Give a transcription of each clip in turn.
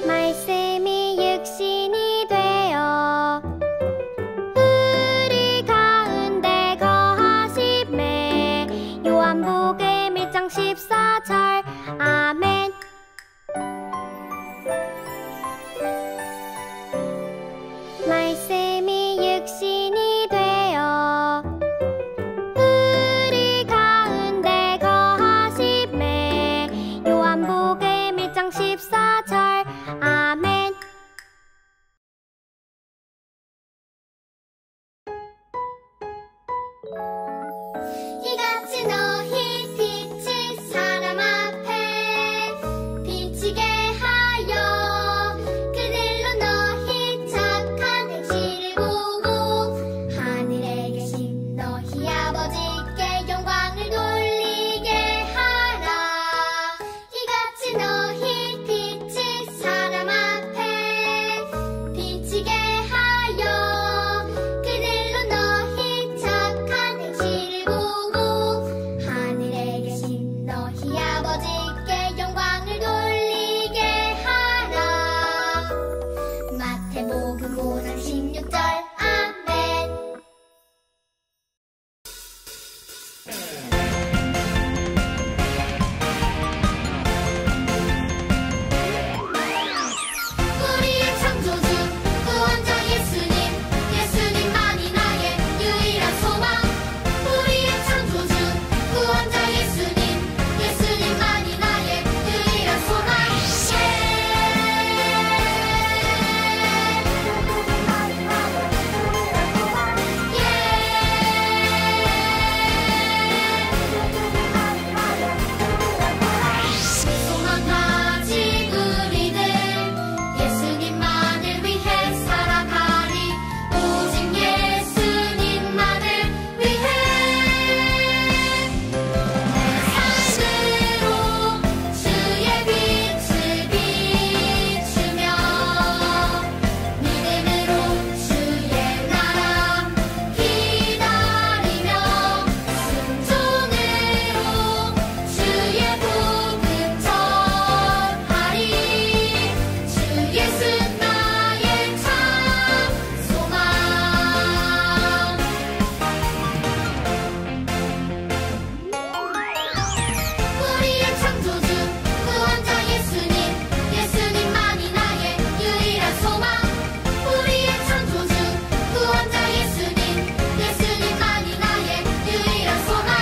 말씀이 육신이 되어 우리 가운데 거하심에 요한복음 1장 14절 아멘. 말씀이 육신이 되어 우리 가운데 거하심에 요한복음 1장 14절 아멘. 이같이 너희 빛이 사람 앞에 비치게 하여 그들로 너희 착한 행실을 보고 하늘에 계신 너희 아버지께 영광을 돌리게 하라. 이같이 너희 빛이 사람 앞에 비치게 하여 그들로 너희 착한 행실을 보고 하늘에 계신 너희 아버지께 영광을 돌리게 하라. 마태복음 5장 16절 아멘. 우리의 창조주 구원자 예수님, 예수님만이 나의 유일한 소망. 우리의 창조주 구원자 예수님, 예수님만이 나의 유일한 소망. 소망 가진 우리들 예수님만을 위해 살아가리. 오직 예수님만을 위해 내 삶으로 주의 빛을 비추며 믿음으로 주의 나라 기다리며 순종으로 주의 복음 전하리. 주 예수 나의 참 소망. 우리의 창조주 구원자 예수님, 예수님만이 나의 유일한 소망. 우리의 창조주 구원자 예수님, 예수님만이 나의 유일한 소망.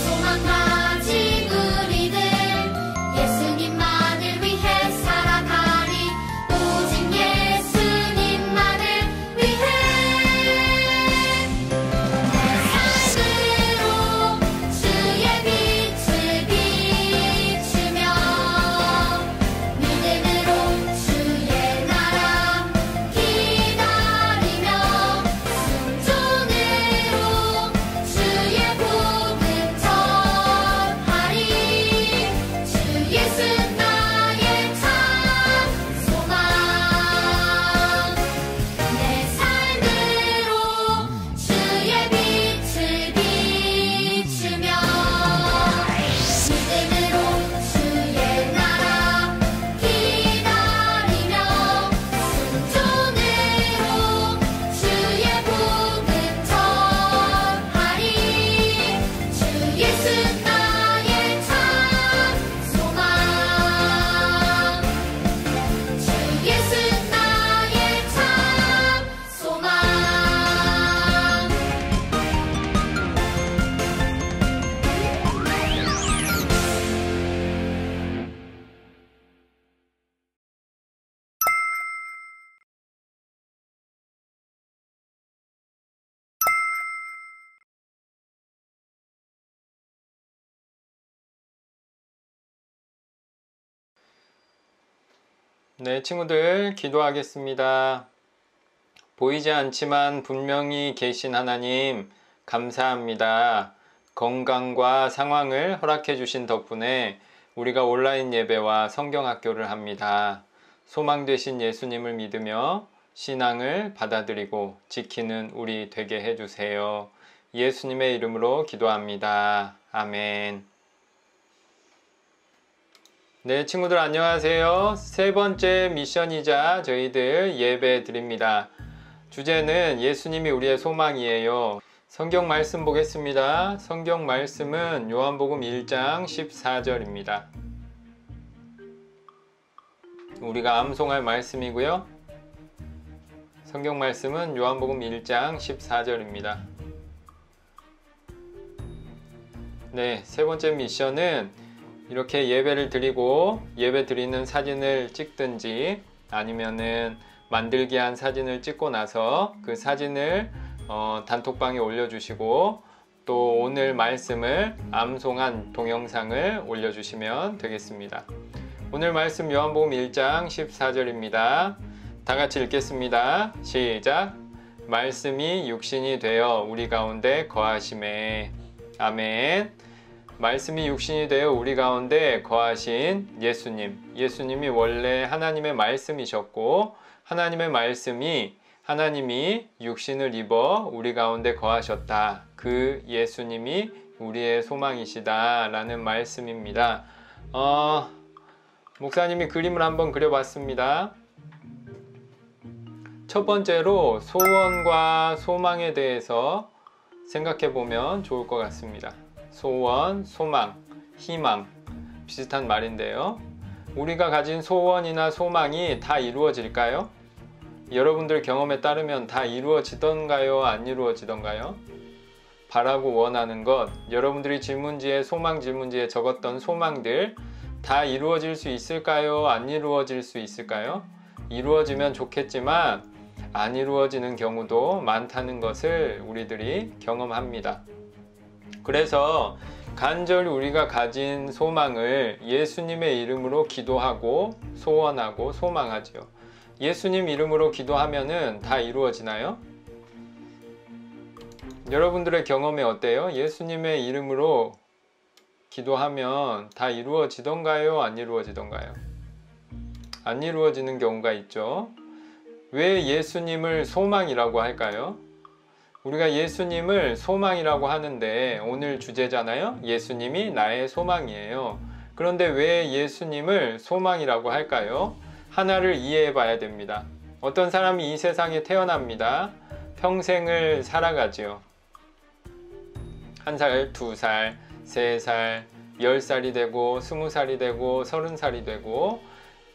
소망 가진 우리들 예수님만을 위해 살아가리. 오직 예수님만을 위해 내 삶으로 주의 빛을 비추며 믿음으로 주의 나라 기다리며 순종으로 주의 복음 전하리. 주 예수 나의 참 소망. 내 삶으로 주의 빛을 비추며 믿음으로 주의 나라 기다리며 순종으로 주의 복음 전하리. 주 예수 나의 참 소망. 주 예수 나의 참 소망. 네, 친구들 기도하겠습니다. 보이지 않지만 분명히 계신 하나님 감사합니다. 건강과 상황을 허락해 주신 덕분에 우리가 온라인 예배와 성경학교를 합니다. 소망 되신 예수님을 믿으며 신앙을 받아들이고 지키는 우리 되게 해주세요. 예수님의 이름으로 기도합니다. 아멘. 네, 친구들 안녕하세요. 세 번째 미션이자 저희들 예배 드립니다. 주제는 예수님이 우리의 소망이에요. 성경 말씀 보겠습니다. 성경 말씀은 요한복음 1장 14절입니다. 우리가 암송할 말씀이고요. 성경 말씀은 요한복음 1장 14절입니다. 네, 세 번째 미션은 이렇게 예배를 드리고 예배 드리는 사진을 찍든지 아니면은 만들기 한 사진을 찍고 나서 그 사진을 단톡방에 올려주시고 또 오늘 말씀을 암송한 동영상을 올려주시면 되겠습니다. 오늘 말씀 요한복음 1장 14절입니다. 다 같이 읽겠습니다. 시작. 말씀이 육신이 되어 우리 가운데 거하심에. 아멘. 말씀이 육신이 되어 우리 가운데 거하신 예수님. 예수님이 원래 하나님의 말씀이셨고 하나님의 말씀이 하나님이 육신을 입어 우리 가운데 거하셨다. 그 예수님이 우리의 소망이시다 라는 말씀입니다. 목사님이 그림을 한번 그려봤습니다. 첫 번째로 소원과 소망에 대해서 생각해 보면 좋을 것 같습니다. 소원, 소망, 희망 비슷한 말인데요. 우리가 가진 소원이나 소망이 다 이루어질까요? 여러분들 경험에 따르면 다 이루어지던가요? 안 이루어지던가요? 바라고 원하는 것, 여러분들이 질문지에 소망 질문지에 적었던 소망들 다 이루어질 수 있을까요? 안 이루어질 수 있을까요? 이루어지면 좋겠지만 안 이루어지는 경우도 많다는 것을 우리들이 경험합니다. 그래서 간절히 우리가 가진 소망을 예수님의 이름으로 기도하고 소원하고 소망하지요. 예수님 이름으로 기도하면은 다 이루어지나요? 여러분들의 경험이 어때요? 예수님의 이름으로 기도하면 다 이루어지던가요? 안 이루어지던가요? 안 이루어지는 경우가 있죠. 왜 예수님을 소망이라고 할까요? 우리가 예수님을 소망이라고 하는데 오늘 주제잖아요. 예수님이 나의 소망이에요. 그런데 왜 예수님을 소망이라고 할까요? 하나를 이해해 봐야 됩니다. 어떤 사람이 이 세상에 태어납니다. 평생을 살아가지요. 1살, 2살, 3살, 10살이 되고 20살이 되고 30살이 되고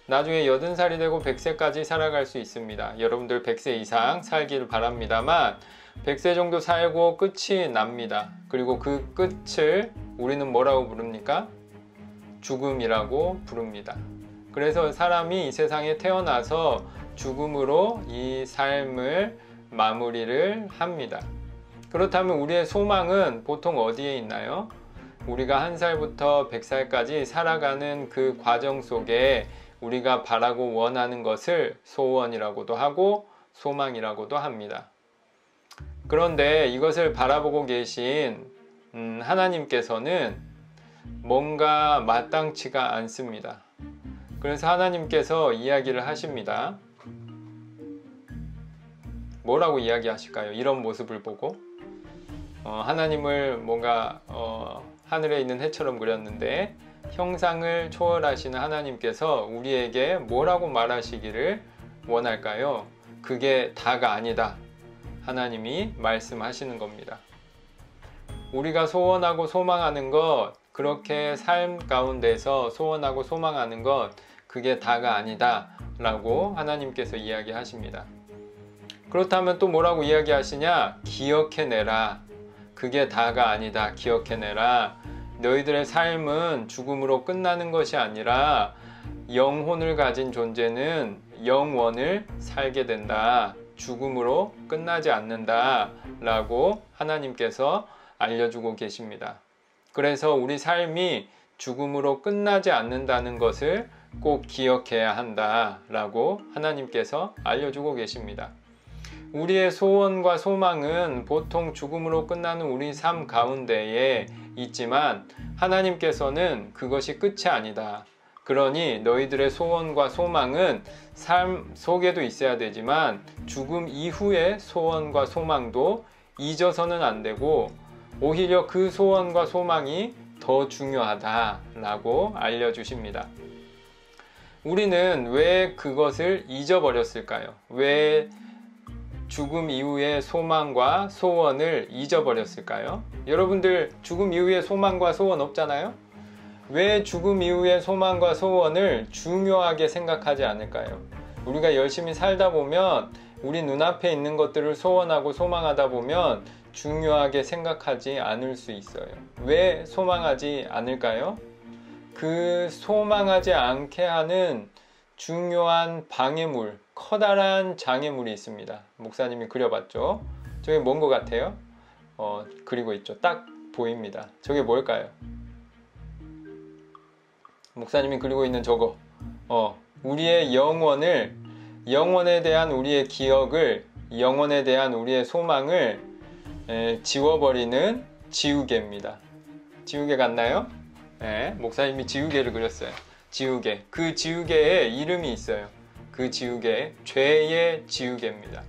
나중에 80살이 되고 100세까지 살아갈 수 있습니다. 여러분들 100세 이상 살기를 바랍니다만 100세 정도 살고 끝이 납니다. 그리고 그 끝을 우리는 뭐라고 부릅니까? 죽음이라고 부릅니다. 그래서 사람이 이 세상에 태어나서 죽음으로 이 삶을 마무리를 합니다. 그렇다면 우리의 소망은 보통 어디에 있나요? 우리가 1살부터 100살까지 살아가는 그 과정 속에 우리가 바라고 원하는 것을 소원이라고도 하고 소망이라고도 합니다. 그런데 이것을 바라보고 계신 하나님께서는 뭔가 마땅치가 않습니다. 그래서 하나님께서 이야기를 하십니다. 뭐라고 이야기하실까요? 이런 모습을 보고 하나님을 뭔가 하늘에 있는 해처럼 그렸는데 형상을 초월하시는 하나님께서 우리에게 뭐라고 말하시기를 원할까요? 그게 다가 아니다. 하나님이 말씀하시는 겁니다. 우리가 소원하고 소망하는 것, 그렇게 삶 가운데서 소원하고 소망하는 것, 그게 다가 아니다 라고 하나님께서 이야기하십니다. 그렇다면 또 뭐라고 이야기하시냐? 기억해내라. 그게 다가 아니다. 기억해내라. 너희들의 삶은 죽음으로 끝나는 것이 아니라 영혼을 가진 존재는 영원을 살게 된다. 죽음으로 끝나지 않는다 라고 하나님께서 알려주고 계십니다. 그래서 우리 삶이 죽음으로 끝나지 않는다는 것을 꼭 기억해야 한다 라고 하나님께서 알려주고 계십니다. 우리의 소원과 소망은 보통 죽음으로 끝나는 우리 삶 가운데에 있지만 하나님께서는 그것이 끝이 아니다. 그러니 너희들의 소원과 소망은 삶 속에도 있어야 되지만 죽음 이후의 소원과 소망도 잊어서는 안 되고 오히려 그 소원과 소망이 더 중요하다라고 알려주십니다. 우리는 왜 그것을 잊어버렸을까요? 왜 죽음 이후의 소망과 소원을 잊어버렸을까요? 여러분들 죽음 이후에 소망과 소원 없잖아요? 왜 죽음 이후의 소망과 소원을 중요하게 생각하지 않을까요? 우리가 열심히 살다 보면 우리 눈앞에 있는 것들을 소원하고 소망하다 보면 중요하게 생각하지 않을 수 있어요. 왜 소망하지 않을까요? 그 소망하지 않게 하는 중요한 방해물, 커다란 장애물이 있습니다. 목사님이 그려봤죠? 저게 뭔 것 같아요? 그리고 있죠. 딱 보입니다. 저게 뭘까요? 목사님이 그리고 있는 저거. 우리의 영혼에 대한 우리의 기억을, 영혼에 대한 우리의 소망을 지워버리는 지우개입니다. 지우개 같나요? 네, 목사님이 지우개를 그렸어요. 지우개. 그 지우개에 이름이 있어요. 그 지우개, 죄의 지우개입니다.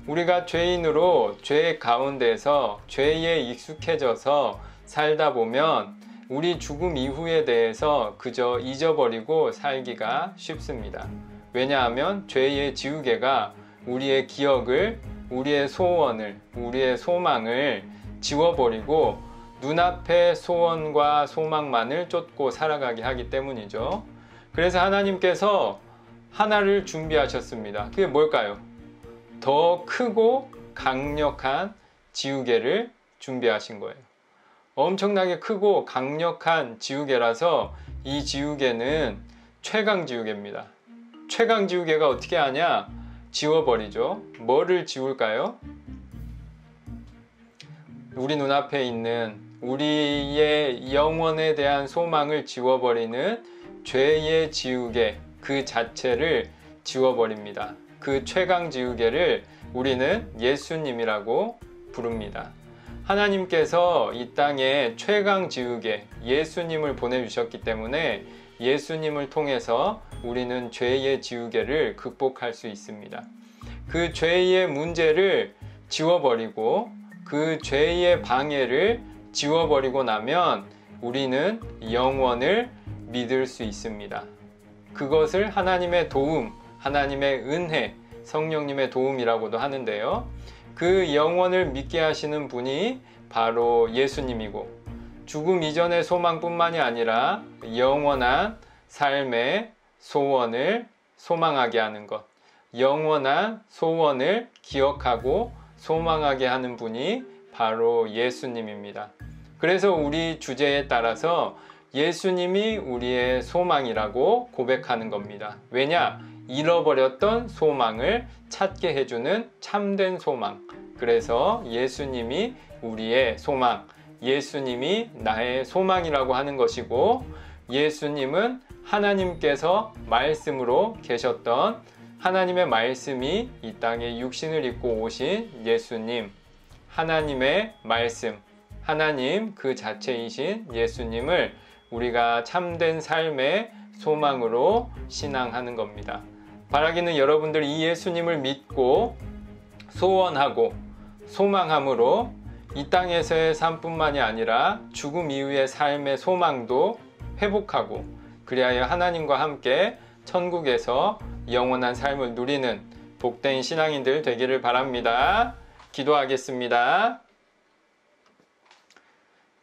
우리가 죄인으로 죄 가운데서 죄에 익숙해져서 살다 보면 우리 죽음 이후에 대해서 그저 잊어버리고 살기가 쉽습니다. 왜냐하면 죄의 지우개가 우리의 기억을, 우리의 소원을, 우리의 소망을 지워버리고 눈앞의 소원과 소망만을 쫓고 살아가게 하기 때문이죠. 그래서 하나님께서 하나를 준비하셨습니다. 그게 뭘까요? 더 크고 강력한 지우개를 준비하신 거예요. 엄청나게 크고 강력한 지우개라서 이 지우개는 최강 지우개입니다. 최강 지우개가 어떻게 하냐? 지워버리죠. 뭐를 지울까요? 우리 눈앞에 있는 우리의 영혼에 대한 소망을 지워버리는 죄의 지우개 그 자체를 지워버립니다. 그 최강 지우개를 우리는 예수님이라고 부릅니다. 하나님께서 이 땅에 최강 지우개 예수님을 보내주셨기 때문에 예수님을 통해서 우리는 죄의 지우개를 극복할 수 있습니다. 그 죄의 문제를 지워버리고 그 죄의 방해를 지워버리고 나면 우리는 영원을 믿을 수 있습니다. 그것을 하나님의 도움, 하나님의 은혜, 성령님의 도움이라고도 하는데요. 그 영원을 믿게 하시는 분이 바로 예수님이고 죽음 이전의 소망뿐만이 아니라 영원한 삶의 소원을 소망하게 하는 것, 영원한 소원을 기억하고 소망하게 하는 분이 바로 예수님입니다. 그래서 우리 주제에 따라서 예수님이 우리의 소망이라고 고백하는 겁니다. 왜냐? 잃어버렸던 소망을 찾게 해주는 참된 소망. 그래서 예수님이 우리의 소망, 예수님이 나의 소망이라고 하는 것이고 예수님은 하나님께서 말씀으로 계셨던 하나님의 말씀이 이 땅에 육신을 입고 오신 예수님, 하나님의 말씀, 하나님 그 자체이신 예수님을 우리가 참된 삶의 소망으로 신앙하는 겁니다. 바라기는 여러분들 이 예수님을 믿고 소원하고 소망함으로 이 땅에서의 삶뿐만이 아니라 죽음 이후의 삶의 소망도 회복하고 그리하여 하나님과 함께 천국에서 영원한 삶을 누리는 복된 신앙인들 되기를 바랍니다. 기도하겠습니다.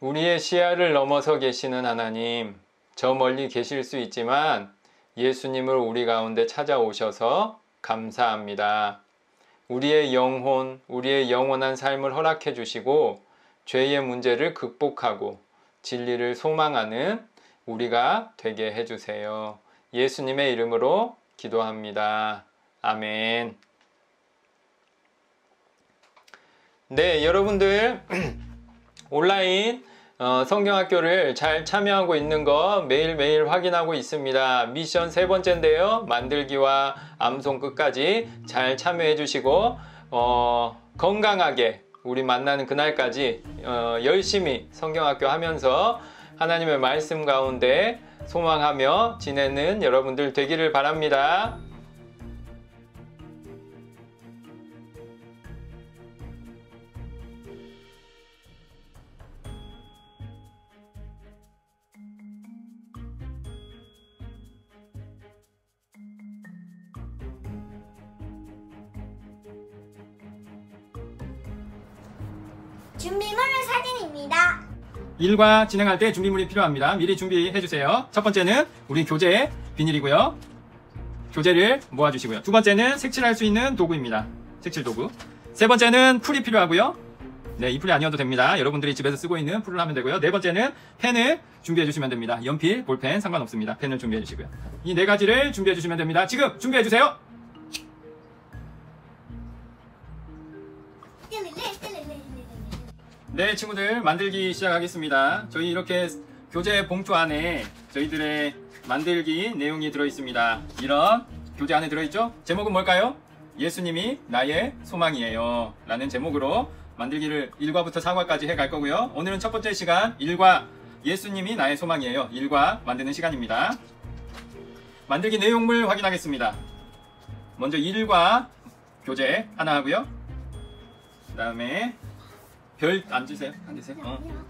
우리의 시야를 넘어서 계시는 하나님, 저 멀리 계실 수 있지만 예수님을 우리 가운데 찾아오셔서 감사합니다. 우리의 영혼, 우리의 영원한 삶을 허락해 주시고 죄의 문제를 극복하고 진리를 소망하는 우리가 되게 해주세요. 예수님의 이름으로 기도합니다. 아멘. 네, 여러분들 온라인 성경학교를 잘 참여하고 있는 거 매일매일 확인하고 있습니다. 미션 3번째인데요. 만들기와 암송 끝까지 잘 참여해 주시고 건강하게 우리 만나는 그날까지 열심히 성경학교 하면서 하나님의 말씀 가운데 소망하며 지내는 여러분들 되기를 바랍니다. 준비물 사진입니다. 일과 진행할 때 준비물이 필요합니다. 미리 준비해 주세요. 첫 번째는 우리 교재 비닐이고요. 교재를 모아주시고요. 두 번째는 색칠할 수 있는 도구입니다. 색칠 도구. 세 번째는 풀이 필요하고요. 네, 이 풀이 아니어도 됩니다. 여러분들이 집에서 쓰고 있는 풀을 하면 되고요. 네 번째는 펜을 준비해 주시면 됩니다. 연필, 볼펜 상관없습니다. 펜을 준비해 주시고요. 이 네 가지를 준비해 주시면 됩니다. 지금 준비해 주세요. 네, 친구들 만들기 시작하겠습니다. 저희 이렇게 교재 봉투 안에 저희들의 만들기 내용이 들어있습니다. 이런 교재 안에 들어있죠? 제목은 뭘까요? 예수님이 나의 소망이에요 라는 제목으로 만들기를 1과부터 4과까지 해갈 거고요. 오늘은 첫 번째 시간 1과 예수님이 나의 소망이에요 1과 만드는 시간입니다. 만들기 내용물 확인하겠습니다. 먼저 1과 교재 하나 하고요. 그 다음에 앉으세요.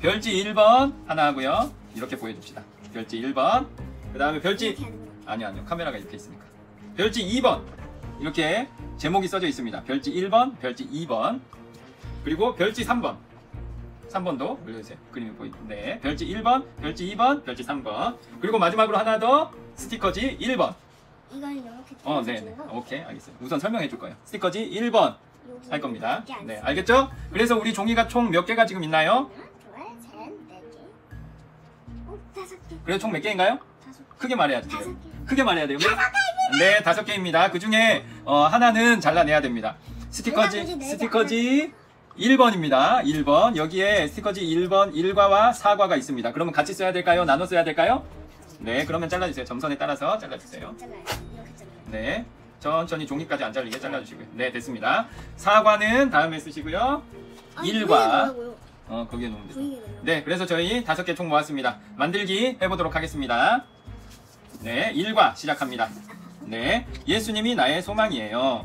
별지 1번 하나 하고요. 이렇게 보여줍시다. 별지 1번. 그 다음에 별지, 아니요. 카메라가 이렇게 있으니까. 별지 2번. 이렇게 제목이 써져 있습니다. 별지 1번, 별지 2번. 그리고 별지 3번. 3번도 올려주세요. 그림이 보이는데. 네. 별지 1번, 별지 2번, 별지 3번. 그리고 마지막으로 하나 더 스티커지 1번. 이걸 이렇게 네네. 오케이, 알겠어요. 우선 설명해 줄 거예요. 스티커지 1번. 할 겁니다. 네, 알겠죠? 그래서 우리 종이가 총 몇 개가 지금 있나요? 하나, 둘, 셋, 넷 개. 5개. 그래서 총 몇 개인가요? 5개. 크게 말해야죠. 5개. 크게 말해야 돼요. 네, 5개입니다. 그 중에 하나는 잘라내야 됩니다. 스티커지 1번입니다. 1번. 여기에 스티커지 1번, 1과와 4과가 있습니다. 그러면 같이 써야 될까요? 나눠 써야 될까요? 네, 그러면 잘라주세요. 점선에 따라서 잘라주세요. 이렇게 잘라요. 네. 천천히 종이까지 안 잘리게 잘라주시고요. 네, 됐습니다. 4과는 다음에 쓰시고요. 1과 거기에 놓으면 돼요. 네, 그래서 저희 5개 총 모았습니다. 만들기 해보도록 하겠습니다. 네, 1과 시작합니다. 네, 예수님이 나의 소망이에요.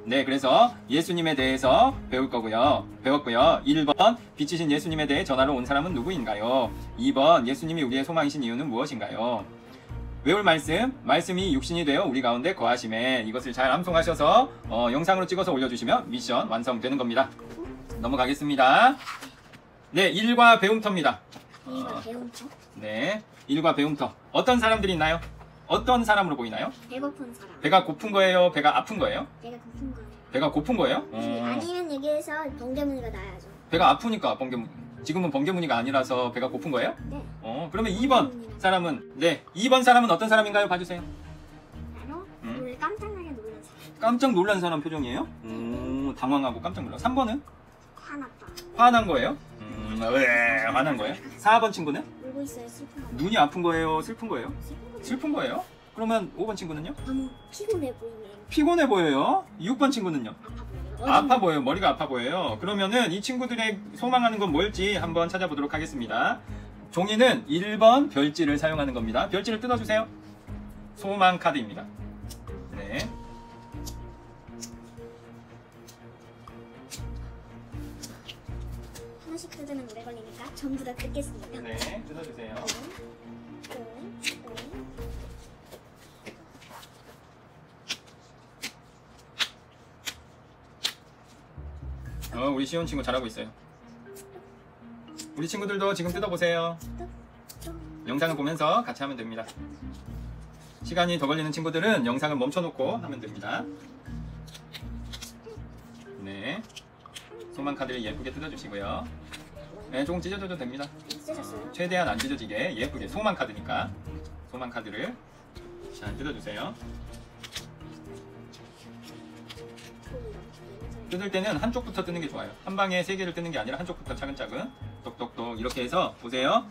네, 그래서 예수님에 대해서 배웠고요. 1번, 빛이신 예수님에 대해 전하러 온 사람은 누구인가요? 2번, 예수님이 우리의 소망이신 이유는 무엇인가요? 외울 말씀이 육신이 되어 우리 가운데 거하심에 이것을 잘 암송하셔서 영상으로 찍어서 올려주시면 미션 완성되는 겁니다. 넘어가겠습니다. 네, 1과 배움터입니다. 1과 배움터? 네, 1과 배움터. 어떤 사람들이 있나요? 어떤 사람으로 보이나요? 배고픈 사람. 배가 고픈 거예요? 배가 아픈 거예요? 배가 고픈 거예요. 배가 고픈 거예요? 아니면 여기에서 번개무늬가 나야죠. 배가 아프니까 번개무늬. 지금은 번개무늬가 아니라서 배가 고픈 거예요? 네. 그러면 2번 사람은, 네, 2번 사람은 어떤 사람인가요? 봐주세요. 바로 오늘 깜짝하게 놀란 사람. 깜짝 놀란 사람 표정이에요? 당황하고 깜짝 놀라. 3번은? 화났다. 화난 거예요? 왜 화난 거예요? 4번 친구는? 울고 있어요. 슬픈 거. 눈이 아픈 거예요? 슬픈 거예요? 슬픈 거. 슬픈 거예요? 그러면 5번 친구는요? 너무 피곤해 보이네. 피곤해 보여요? 6번 친구는요? 아파 보여요. 아파 보여요. 머리가 아파 보여요. 그러면은 이 친구들의 소망하는 건 뭘지 한번 찾아보도록 하겠습니다. 종이는 1번 별지를 사용하는 겁니다. 별지를 뜯어주세요. 소망 카드입니다. 네. 하나씩 뜯으면 오래 걸리니까 전부 다 뜯겠습니다. 네, 뜯어주세요. 우리 시온 친구 잘하고 있어요. 우리 친구들도 지금 뜯어보세요. 영상을 보면서 같이 하면 됩니다. 시간이 더 걸리는 친구들은 영상을 멈춰놓고 하면 됩니다. 네, 소망 카드를 예쁘게 뜯어주시고요. 네, 조금 찢어줘도 됩니다. 찢었어요? 최대한 안 찢어지게 예쁘게, 소망 카드니까 소망 카드를 잘 뜯어주세요. 뜯을 때는 한쪽부터 뜯는 게 좋아요. 한 방에 3개를 뜯는 게 아니라 한쪽부터 차근차근 똑똑똑 이렇게 해서 보세요.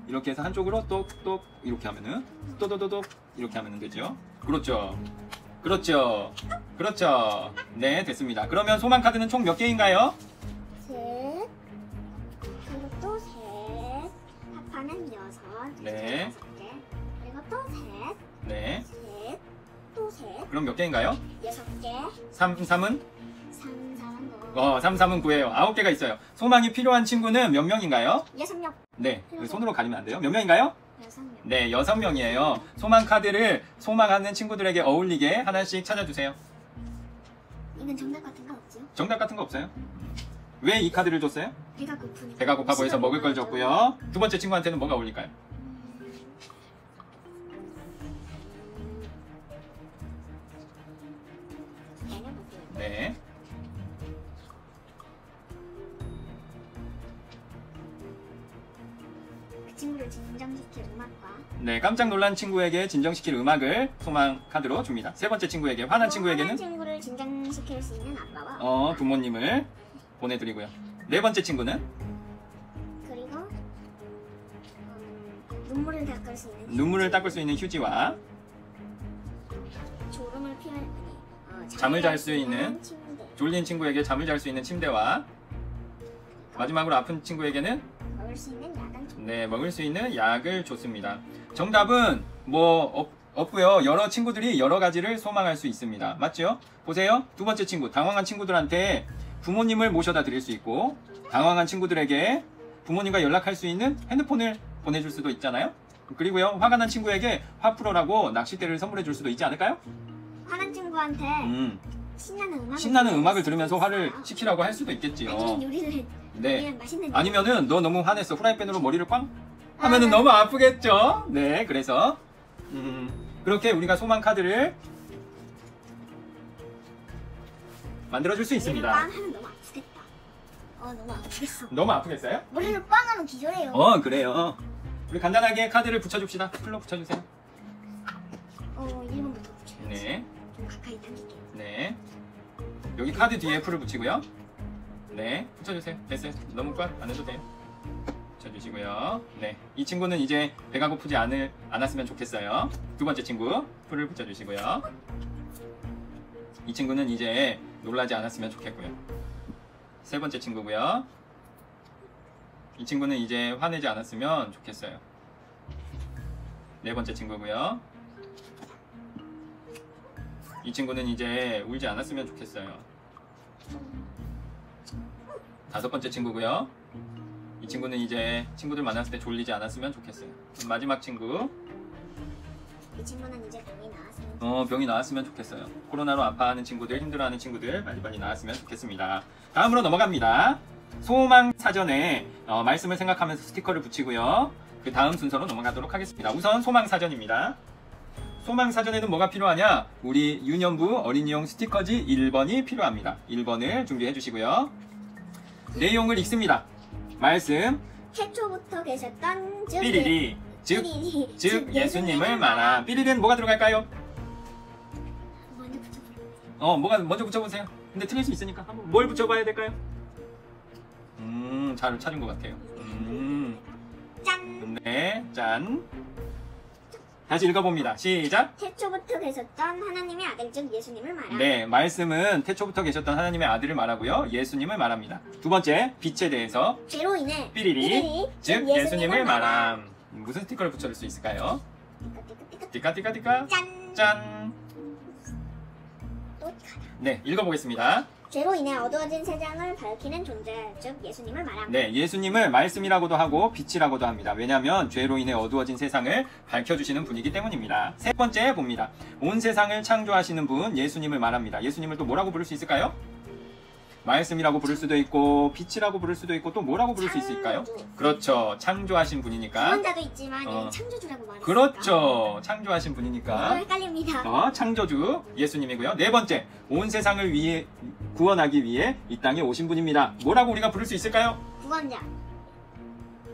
이렇게 해서 한쪽으로 똑똑 이렇게 하면은 또도도독 이렇게 하면 되죠. 그렇죠. 그렇죠. 그렇죠. 네, 됐습니다. 그러면 소망 카드는 총 몇 개인가요? 셋. 그리고 또 셋. 합하면 6. 네. 6개. 그리고 또 셋. 네. 셋. 또 셋. 그럼 몇 개인가요? 6개. 3, 3은? 3, 4은 3, 3은 9예요. 9개가 있어요. 소망이 필요한 친구는 몇 명인가요? 6명. 네, 손으로 가리면 안 돼요. 몇 명인가요? 6명. 네, 6명이에요. 소망 카드를 소망하는 친구들에게 어울리게 하나씩 찾아주세요. 이건 정답 같은 거 없지요? 정답 같은 거 없어요? 왜 이 카드를 줬어요? 배가 고프니까. 배가 고파 보여서 먹을 걸 줬고요. 두 번째 친구한테는 뭐가 어울릴까요? 네. 그 친구를 진정시킬 음악과 네, 깜짝 놀란 친구에게 진정시킬 음악을 소망 카드로 줍니다. 세 번째 친구에게, 화난 친구에게는 화난 친구를 진정시킬 수 있는 아빠와 부모님을 보내드리고요. 네 번째 친구는 그리고 눈물을 닦을 수 있는 눈물을 닦을 수 있는 휴지와 졸음을 피할 잠을 잘 수 있는 침대. 졸린 친구에게 잠을 잘 수 있는 침대와 마지막으로 아픈 친구에게는 먹을 수 있는 약을 줘. 네, 먹을 수 있는 약을 줬습니다. 정답은 뭐 없고요. 여러 친구들이 여러 가지를 소망할 수 있습니다. 맞죠? 보세요. 두 번째 친구, 당황한 친구들한테 부모님을 모셔다 드릴 수 있고, 당황한 친구들에게 부모님과 연락할 수 있는 핸드폰을 보내줄 수도 있잖아요. 그리고요, 화가 난 친구에게 화풀어라고 낚싯대를 선물해 줄 수도 있지 않을까요? 화난 친구한테 신나는 신나는 음악을 들으면서 화를 식히라고 할 수도 있겠지요. 아니면 요리를 해. 네. 아니면 맛있는 아니면은 너 너무 화냈어. 후라이팬으로 머리를 꽝 하면은 너무 아프겠죠. 네, 그래서 그렇게 우리가 소망 카드를 만들어줄 수 있습니다. 빵 하면 너무 아프겠다. 너무 아프겠어. 너무 아프겠어요? 머리를 빵 하면 기절해요. 그래요. 우리 간단하게 카드를 붙여줍시다. 풀로 붙여주세요. 1번부터 붙여야지. 네, 좀 가까이 당길게요. 네. 여기 카드 뒤에 풀을 붙이고요. 네, 붙여주세요. 됐어요. 너무 꽉 안 해도 돼요. 붙여주시고요. 네, 이 친구는 이제 배가 고프지 않았으면 좋겠어요. 두 번째 친구 풀을 붙여주시고요. 이 친구는 이제 놀라지 않았으면 좋겠고요. 세 번째 친구고요. 이 친구는 이제 화내지 않았으면 좋겠어요. 네 번째 친구고요. 이 친구는 이제 울지 않았으면 좋겠어요. 다섯 번째 친구고요. 이 친구는 이제 친구들 만났을 때 졸리지 않았으면 좋겠어요. 마지막 친구. 이 친구는 이제 병이 나았으면 병이 나았으면 좋겠어요. 코로나로 아파하는 친구들, 힘들어하는 친구들 많이 나았으면 좋겠습니다. 다음으로 넘어갑니다. 소망 사전에 말씀을 생각하면서 스티커를 붙이고요. 그 다음 순서로 넘어가도록 하겠습니다. 우선 소망 사전입니다. 소망 사전에는 뭐가 필요하냐? 우리 유년부 어린이용 스티커지 1번이 필요합니다. 1번을 준비해 주시고요. 내용을 읽습니다. 말씀 태초부터 계셨던 즉 삐리리 즉 예수님을 말함. 삐리리는 뭐가 들어갈까요? 먼저 붙여볼게요. 먼저 붙여보세요. 근데 틀릴 수 있으니까 한번 뭘 붙여봐야 될까요? 잘 찾은 것 같아요. 짠! 네, 짠. 다시 읽어봅니다. 시작. 태초부터 계셨던 하나님의 아들 즉 예수님을 말함. 네, 말씀은 태초부터 계셨던 하나님의 아들을 말하고요. 예수님을 말합니다. 두 번째, 빛에 대해서 죄로 인해 삐리리 즉 예수님을 말함. 무슨 스티커를 붙여줄 수 있을까요? 띠까띠까띠까 짠! 짠. 또 가다. 네, 읽어보겠습니다. 죄로 인해 어두워진 세상을 밝히는 존재 즉 예수님을 말함. 네, 예수님을 말씀이라고도 하고 빛이라고도 합니다. 왜냐하면 죄로 인해 어두워진 세상을 밝혀주시는 분이기 때문입니다. 세 번째 봅니다. 온 세상을 창조하시는 분 예수님을 말합니다. 예수님을 또 뭐라고 부를 수 있을까요? 말씀이라고 부를 수도 있고 빛이라고 부를 수도 있고 또 뭐라고 부를 수 있을까요? 그렇죠. 창조하신 분이니까. 구원자도 있지만 얘는 창조주라고 말했으니까. 그렇죠. 창조하신 분이니까. 헷갈립니다. 창조주 예수님이고요. 네 번째, 온 세상을 위해 구원하기 위해 이 땅에 오신 분입니다. 뭐라고 우리가 부를 수 있을까요? 구원자.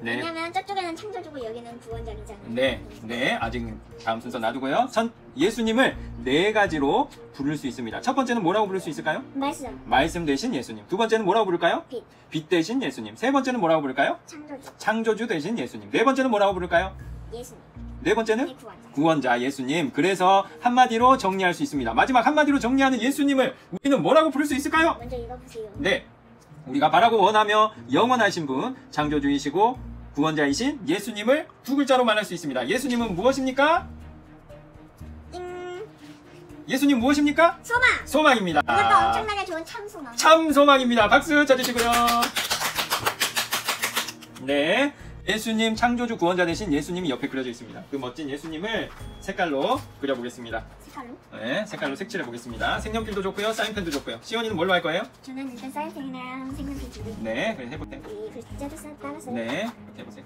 네. 왜냐면 저쪽에는 창조주고 여기는 구원자이잖아요. 네. 아직 다음 순서 놔두고요. 예수님을 네 가지로 부를 수 있습니다. 첫 번째는 뭐라고 부를 수 있을까요? 말씀 대신 예수님. 두 번째는 뭐라고 부를까요? 빛 대신 예수님. 세 번째는 뭐라고 부를까요? 창조주. 창조주 대신 예수님. 네 번째는 뭐라고 부를까요? 예수님. 네 번째는 이 구원자. 구원자 예수님. 그래서 한마디로 정리할 수 있습니다. 마지막 한마디로 정리하는 예수님을 우리는 뭐라고 부를 수 있을까요? 먼저 읽어보세요. 네, 우리가 바라고 원하며 영원하신 분, 창조주이시고 구원자이신 예수님을 두 글자로 말할 수 있습니다. 예수님은 무엇입니까? 예수님 무엇입니까? 소망. 소망입니다. 이것도 엄청나게 좋은 참 소망. 참 소망입니다. 박수 쳐주시고요. 네, 예수님 창조주 구원자 되신 예수님이 옆에 그려져 있습니다. 그 멋진 예수님을 색깔로 그려보겠습니다. 색깔로? 네, 색깔로 색칠해 보겠습니다. 색연필도 좋고요, 사인펜도 좋고요. 시원이는 뭘로 할 거예요? 저는 일단 사인펜이랑 색연필 두 개. 네, 그래 해보세요. 이 글자도 따라서요. 네, 이렇게 해보세요.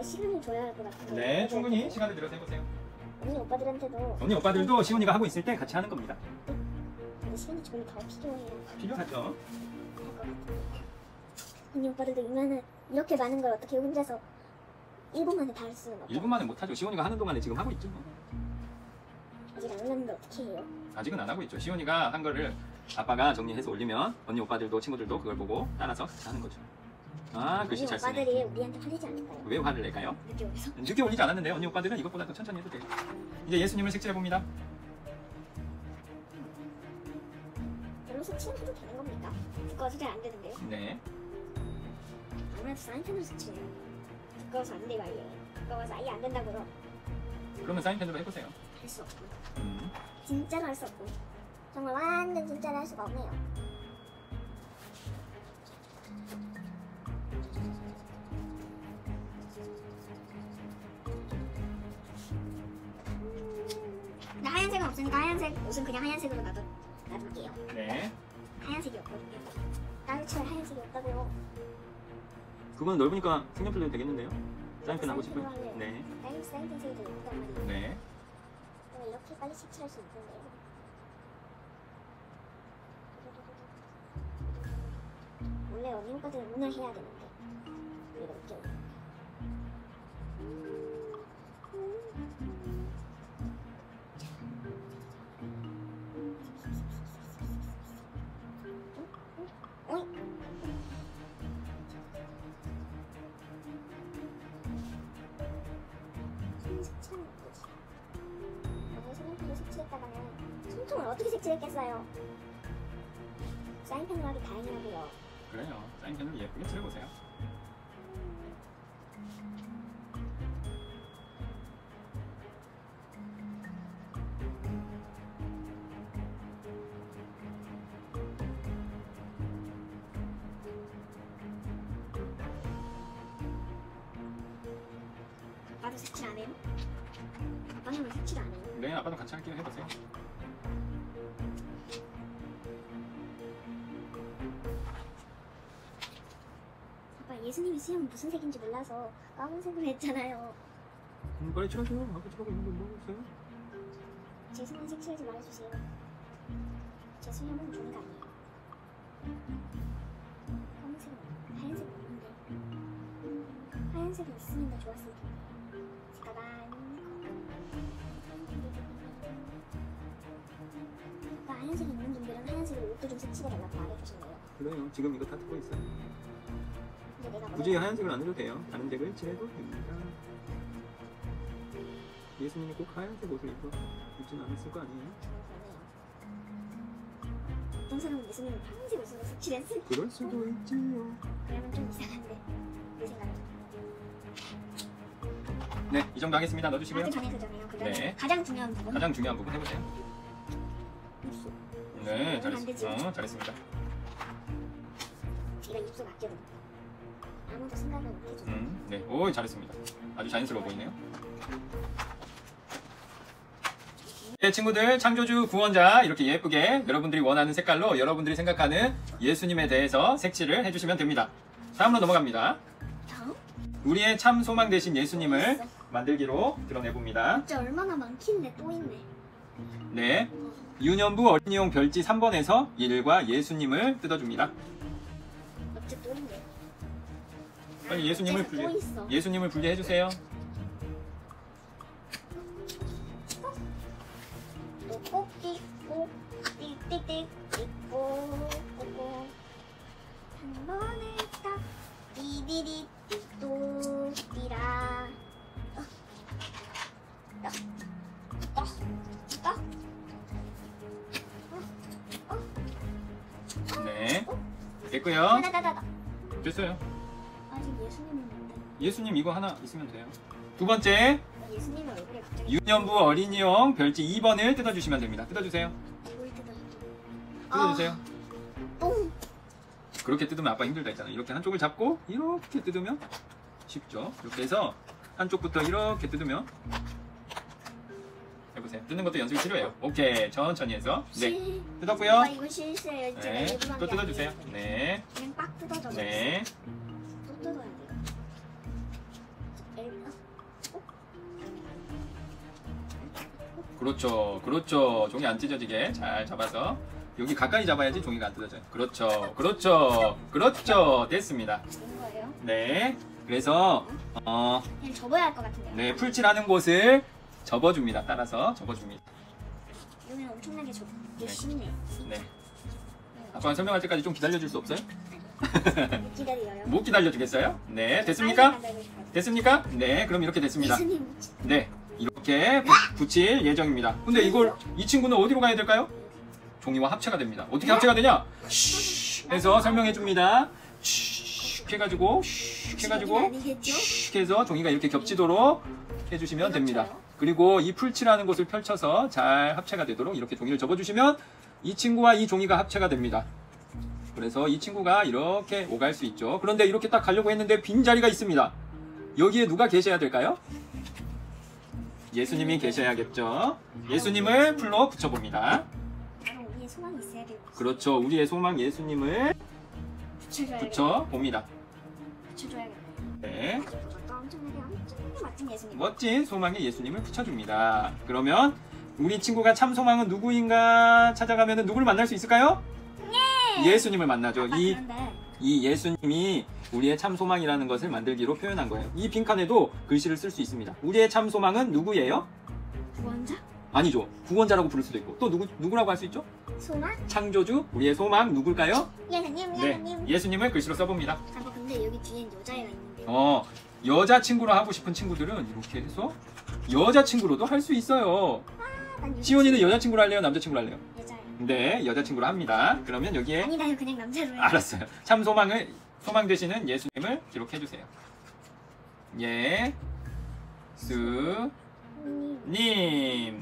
시간을 줘야 할 것 같은데. 네, 충분히 시간을 들여서 해보세요. 언니 오빠들한테도. 언니 오빠들도 시원이가 하고 있을 때 같이 하는 겁니다. 근데 시간이 조금 더 필요해요. 필요하죠. 할 것 같아요. 언니 오빠들도 이렇게 많은 걸 어떻게 혼자서 1분 만에 다 할 수는 없죠. 1분 만에 못하죠. 시원이가 하는 동안에 지금 하고 있죠. 아직 안 올랐는데 어떻게 해요? 아직은 안 하고 있죠. 시원이가 한 거를 아빠가 정리해서 올리면 언니 오빠들도 친구들도 그걸 보고 따라서 하는 거죠. 아, 글씨 언니 잘 쓰네. 오빠들이 우리한테 화내지 않을까요? 왜 화를 낼까요? 늦게 오면서. 늦게 올리지 않았는데 언니 오빠들은 이것보다 더 천천히 해도 돼요. 이제 예수님을 색칠해 봅니다. 별로 색칠해도 되는 겁니까? 두꺼워서 잘 안 되는데요? 네. 아무래도 사인펜으로 색칠해요. 두꺼워서 안 돼요, 아예. 두꺼워서 아예 안 된다고요. 그러면 사인펜으로 해보세요. 할 수 없고. 음. 진짜로 할 수 없고. 정말 완전 진짜로 할 수가 없네요. 근데 하얀색은 없으니까 하얀색 옷은 그냥 하얀색으로 놔둘게요. 네. 하얀색이 없거든요. 딸칠 하얀색이 없다고요. 그건 넓으니까 색연필 해도 되겠는데요? 사인펜 하고 싶어요? 사인펜으로 할래요. 네. 딸 사인펜색이 더 예쁘단 말이에요. 네. 그럼 이렇게 빨리 색칠할 수 있는데요. 원래 언니 오빠들은 오늘 해야 되는데 우리가 늦게 오니까. 어이? 색칠하는 거지. 오늘 색연필로 색칠했다가는 손톱을 어떻게 색칠했겠어요? 사인펜으로 하기 다행이라고요. 그래요. 사인펜으로 예쁘게 칠해보세요. 아빠도 색칠 안 해요? 아빠는 왜 색칠 안 해요? 네, 아빠도 같이 할게요. 해보세요. 아빠 예수님이 수염은 무슨 색인지 몰라서 까만색으로 했잖아요. 빨리 칠하세요. 아빠 칠하고 있는 거 모르겠어요? 제 수염 색칠하지 말아주세요. 제 수염은 종이가 아니에요. 까만색은 하얀색은 없는데 하얀색이 있으면 더 좋았을 텐데 색깔 아빠 하얀색이 있는 분들은 하얀색으로 옷도 좀 색칠해달라고 말해주신대요. 그래요. 지금 이거 다 듣고 있어요. 근데 내가 굳이 하얀색을 안 해도 돼요. 다른 색을 칠해도 됩니다. 예수님이 꼭 하얀색 옷을 입진 않았을 거 아니에요? 어떤 사람은 예수님을 파란색 옷으로 색칠했을 그럴 수도 있지요. 그러면 좀 이상한데 내 생각은 네, 이 정도 하겠습니다. 넣어주시고요. 그 전에 그 전에요. 그 전에 네. 가장 중요한 부분 가장 중요한 부분 해보세요. 입술. 네, 입술은 안 되지. 잘했습니다. 이거 입술 아껴도 아무도 생각을 못 해줘. 네, 오, 잘했습니다. 아주 자연스러워 보이네요. 네, 친구들, 창조주 구원자 이렇게 예쁘게 여러분들이 원하는 색깔로 여러분들이 생각하는 예수님에 대해서 색칠을 해주시면 됩니다. 다음으로 넘어갑니다. 다음? 우리의 참 소망 되신 예수님을 있어. 만들기로 드러내봅니다. 진짜 얼마나 많긴데 또 있네. 네, 유년부 어린이용 별지 3번에서 1과 예수님을 뜯어줍니다. 어째 또 있네. 빨리 예수님을 어째서 또 있어. 예수님을 분리해주세요. 또 꼭지 있고 띡띡띡 있고 꼬고 한 번 네. 됐고요. 나나나나. 됐어요. 아직 예수님은 뭔데? 예수님 이거 하나 있으면 돼요. 두 번째, 예수님 얼굴에 갑자기 유년부 어린이용 별지 2번을 뜯어주시면 됩니다. 뜯어주세요. 뭘 뜯어? 뜯어주세요. 똥. 그렇게 뜯으면 아빠 힘들다 했잖아. 이렇게 한쪽을 잡고 이렇게 뜯으면 쉽죠. 이렇게 해서 한쪽부터 이렇게 뜯으면 해보세요. 뜯는 것도 연습이 필요해요. 오케이, 천천히 해서 네, 뜯었고요. 아 이거 실수예요. 제가 네, 일부러 또 한게 뜯어주세요. 아니에요. 네, 그냥 빡 뜯어져. 네. 또 뜯어야 돼요. 그렇죠, 그렇죠. 종이 안 찢어지게 잘 잡아서 여기 가까이 잡아야지 종이가 안 뜯어져요. 그렇죠, 그렇죠, 그렇죠. 됐습니다. 된 거예요? 네, 그래서 그냥 접어야 할 것 같은데요. 네, 풀칠하는 곳을 접어줍니다. 따라서 접어줍니다. 이거는 엄청나게 좁. 이게 네. 쉽네. 네. 아빠가 설명할 때까지 좀 기다려줄 수 없어요? 못 기다려요. 못 기다려주겠어요? 네, 됐습니까? 빨리 만들고 싶어요. 됐습니까? 네, 그럼 이렇게 됐습니다. 예수님 네, 이렇게 붙일 예정입니다. 근데 이걸 이 친구는 어디로 가야 될까요? 종이와 합체가 됩니다. 어떻게 합체가 되냐? 슉 해서 설명해 줍니다. 슉 해가지고 슉 해가지고 아니겠죠? 슉 해서 종이가 이렇게 겹치도록 해주시면 됩니다. 그렇죠. 그리고 이 풀칠하는 곳을 펼쳐서 잘 합체가 되도록 이렇게 종이를 접어주시면 이 친구와 이 종이가 합체가 됩니다. 그래서 이 친구가 이렇게 오갈 수 있죠. 그런데 이렇게 딱 가려고 했는데 빈자리가 있습니다. 여기에 누가 계셔야 될까요? 예수님이 계셔야겠죠. 예수님을 풀로 붙여봅니다. 바로 우리의 소망이 있어야 돼요. 그렇죠. 우리의 소망 예수님을 붙여줘야겠다. 붙여봅니다. 붙여줘야겠다. 네, 엄청나게 멋진 예수님. 멋진 소망의 예수님을 붙여줍니다. 그러면 우리 친구가 참 소망은 누구인가 찾아가면 누구를 만날 수 있을까요? 예수님을 만나죠. 아빠 이 그런데 예수님이 우리의 참 소망이라는 것을 만들기로 표현한 거예요. 이 빈칸에도 글씨를 쓸 수 있습니다. 우리의 참 소망은 누구예요? 구원자? 아니죠. 구원자라고 부를 수도 있고 또 누구라고 할 수 있죠? 소망? 창조주, 우리의 소망 누굴까요? 예수님 네, 예수님. 예수님을 글씨로 써봅니다. 아빠 근데 여기 뒤엔 여자애가 있는데요. 여자친구로 하고 싶은 친구들은 이렇게 해서 여자친구로도 할 수 있어요. 난 시온이는 여자친구로 할래요? 남자친구로 할래요? 여자예요. 네, 여자친구로 합니다. 그러면 여기에 아니다요 그냥 남자로 해요. 알았어요. 참 소망 되시는 예수님을 기록해 주세요. 예수님.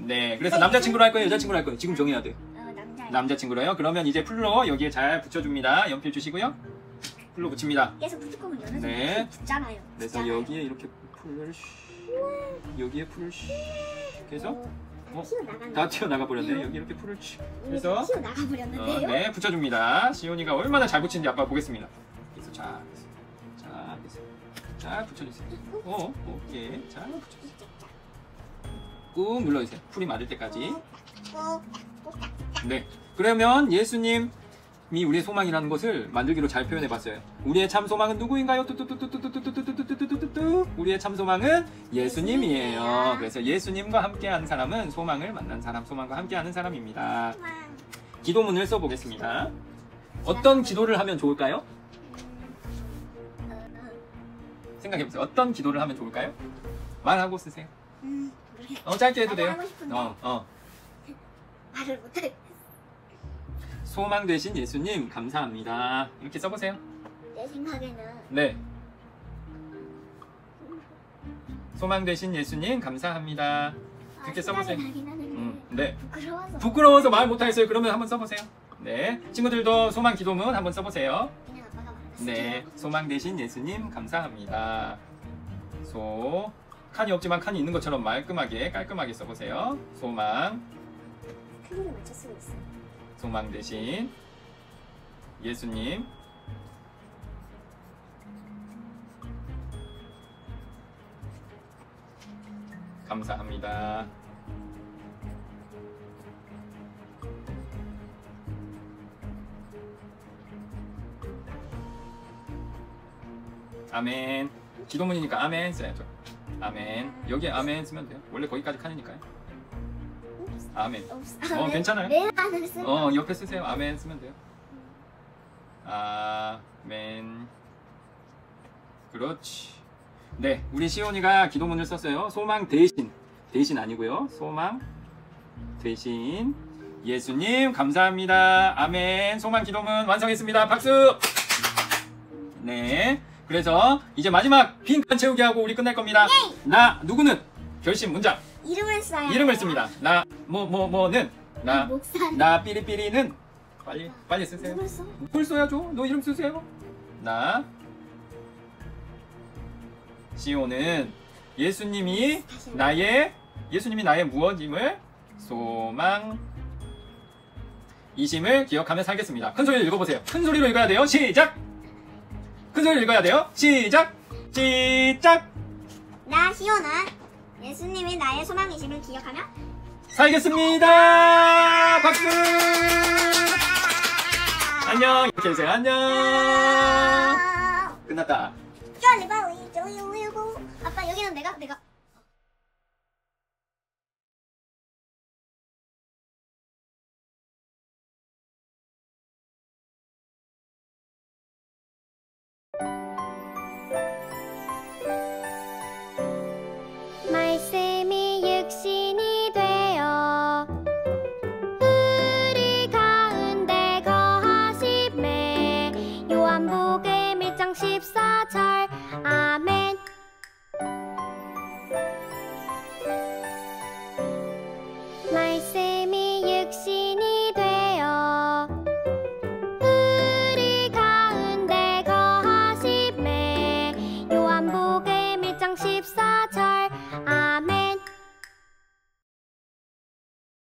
네, 그래서 남자친구로 할 거예요? 여자친구로 할 거예요? 지금 정해야 돼요. 남자예요. 남자친구로요? 그러면 이제 풀로 여기에 잘 붙여줍니다. 연필 주시고요. 풀로 붙입니다. 계속 붙을 거면 연애도 네. 붙잖아요. 그래서 여기에 이렇게 풀을 여기에 풀을 해서 튀어나간 다 튀어나가 버렸네. 여기 이렇게 풀을 그래서 튀어나가 버렸는데요. 네, 붙여줍니다. 시온이가 얼마나 잘 붙이는지 아빠 보겠습니다. 그래서 자, 잘 붙여주세요. 오케이, 잘 붙여주세요. 꾹 눌러주세요. 풀이 맞을 때까지. 네, 그러면 예수님이 우리의 소망이라는 것을 만들기로 잘 표현해봤어요. 우리의 참 소망은 누구인가요? 뚜뚜뚜뚜뚜뚜뚜뚜뚜뚜뚜뚜뚜뚜뚜. 우리의 참 소망은 예수님이에요. 그래서 예수님과 함께하는 사람은 소망을 만난 사람, 소망과 함께하는 사람입니다. 기도문을 써보겠습니다. 어떤 기도를 하면 좋을까요? 생각해보세요. 어떤 기도를 하면 좋을까요? 말하고 쓰세요. 모르겠어요. 짧게 해도 돼요. 하고 싶은데. 말을 못해. 소망 되신 예수님 감사합니다. 이렇게 써보세요. 내 생각에는 네. 소망 되신 예수님 감사합니다. 이렇게 써보세요. 생각이 나긴 하는데 네. 부끄러워서 말 못하겠어요. 그러면 한번 써보세요. 네. 친구들도 소망 기도문 한번 써보세요. 그냥 아빠가 말했어. 네. 소망 되신 예수님 감사합니다. 칸이 없지만 칸이 있는 것처럼 깔끔하게 써보세요. 소망 크기를 맞춰 쓰고 있어. 소망 되신 예수님 감사합니다. 아멘. 기도문이니까 아멘 써야죠. 아멘. 여기에 아멘 쓰면 돼요. 원래 거기까지 칸이니까요. 아멘. 괜찮아요. 내 안을 쓰. 옆에 쓰세요. 아멘 쓰면 돼요. 아멘. 그렇지. 네, 우리 시온이가 기도문을 썼어요. 소망 대신 아니고요. 소망 되신 예수님 감사합니다. 아멘. 소망 기도문 완성했습니다. 박수. 네. 그래서 이제 마지막 빈칸 채우기 하고 우리 끝낼 겁니다. 나 누구는 결심 문장 이름을 써야 이름을 돼요. 씁니다. 나 뭐는 나 목사. 삐리삐리는 빨리 쓰세요. 누굴 써? 뭘 써야죠? 너 이름 쓰세요. 나 시오는 예수님이 나의 무엇임을 소망 이심을 기억하며 살겠습니다. 큰 소리로 읽어보세요. 큰 소리로 읽어야 돼요. 시작. 큰 소리로 읽어야 돼요. 시작. 나 시오는 예수님이 나의 소망이심을 기억하며 살겠습니다. 박수. 안녕. 이렇게 해주세요. 안녕. 끝났다. 빨리 조용히고 아빠 여기는 내가